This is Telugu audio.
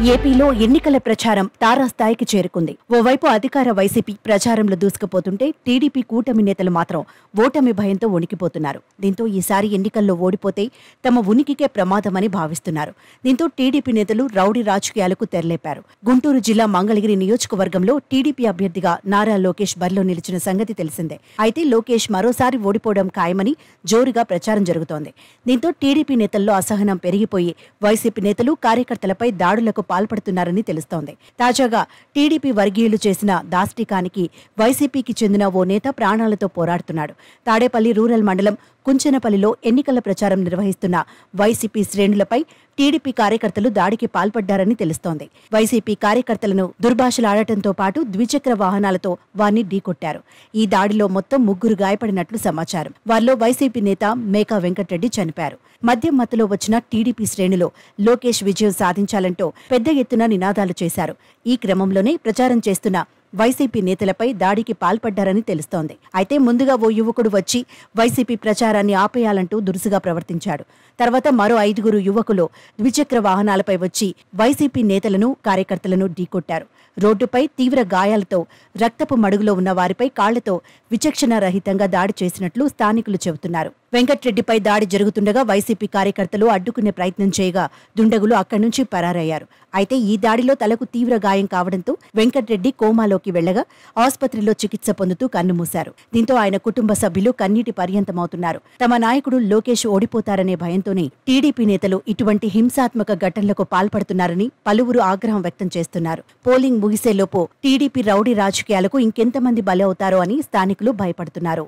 ఏపీలో ఎన్నికల ప్రచారం తారాస్థాయికి చేరుకుంది. ఓవైపు అధికార వైసీపీ ప్రచారంలో దూసుకుపోతుంటే టీడీపీ కూటమి నేతలు మాత్రం ఓటమి భయంతో వణికిపోతున్నారు. దీంతో ఈసారి ఎన్నికల్లో ఓడిపోతే తమ ఉనికికే ప్రమాదమని భావిస్తున్నారు. దీంతో టీడీపీ నేతలు రౌడీ రాజకీయాలకు తెరలేపారు. గుంటూరు జిల్లా మంగళగిరి నియోజకవర్గంలో టీడీపీ అభ్యర్థిగా నారా లోకేష్ బరిలో నిలిచిన సంగతి తెలిసిందే. అయితే లోకేష్ మరోసారి ఓడిపోవడం ఖాయమని జోరుగా ప్రచారం జరుగుతోంది. దీంతో టీడీపీ నేతల్లో అసహనం పెరిగిపోయి వైసీపీ నేతలు కార్యకర్తలపై దాడులకు పాల్పడుతున్నారని తెలుస్తోంది. తాజాగా టీడీపీ వర్గీయులు చేసిన దాష్టికానికి వైసీపీకి చెందిన ఓ నేత ప్రాణాలతో పోరాడుతున్నాడు. తాడేపల్లి రూరల్ మండలం కుంచెనపల్లిలో ఎన్నికల ప్రచారం నిర్వహిస్తున్న వైసీపీ శ్రేణులపై టీడీపీ కార్యకర్తలు దాడికి పాల్పడ్డారని తెలుస్తోంది. వైసీపీ కార్యకర్తలను దుర్భాషలాడటంతో పాటు ద్విచక్ర వాహనాలతో వారిని ఢీకొట్టారు. ఈ దాడిలో మొత్తం 3 గాయపడినట్లు సమాచారం. వారిలో వైసీపీ నేత మేకా వెంకటరెడ్డి చనిపారు. మద్యం మత్తులో వచ్చిన టీడీపీ శ్రేణులు లోకేష్ విజయం సాధించాలంటూ పెద్ద ఎత్తున నినాదాలు చేశారు. ఈ క్రమంలోనే ప్రచారం చేస్తున్న వైసీపీ నేతలపై దాడికి పాల్పడ్డారని తెలుస్తోంది. అయితే ముందుగా ఓ యువకుడు వచ్చి వైసీపీ ప్రచారాన్ని ఆపేయాలంటూ దురుసుగా ప్రవర్తించాడు. తర్వాత మరో 5 యువకులు ద్విచక్ర వాహనాలపై వచ్చి వైసీపీ నేతలను కార్యకర్తలను ఢీకొట్టారు. రోడ్డుపై తీవ్ర గాయాలతో రక్తపు మడుగులో ఉన్న వారిపై కాళ్లతో విచక్షణారహితంగా దాడి చేసినట్లు స్థానికులు చెబుతున్నారు. వెంకట్రెడ్డిపై దాడి జరుగుతుండగా వైసీపీ కార్యకర్తలు అడ్డుకునే ప్రయత్నం చేయగా దుండగులు అక్కడి నుంచి పరారయ్యారు. అయితే ఈ దాడిలో తలకు తీవ్ర గాయం కావడంతో వెంకట్రెడ్డి కోమాలోకి వెళ్లగా ఆసుపత్రిలో చికిత్స పొందుతూ కన్నుమూశారు. దీంతో ఆయన కుటుంబ సభ్యులు కన్నీటి పర్యంతమవుతున్నారు. తమ నాయకుడు లోకేష్ ఓడిపోతారనే భయంతోనే టీడీపీ నేతలు ఇటువంటి హింసాత్మక ఘటనలకు పాల్పడుతున్నారని పలువురు ఆగ్రహం వ్యక్తం చేస్తున్నారు. పోలింగ్ ముగిసేలోపు టీడీపీ రౌడీ రాజకీయాలకు ఇంకెంతమంది బలి అవుతారో అని స్థానికులు భయపడుతున్నారు.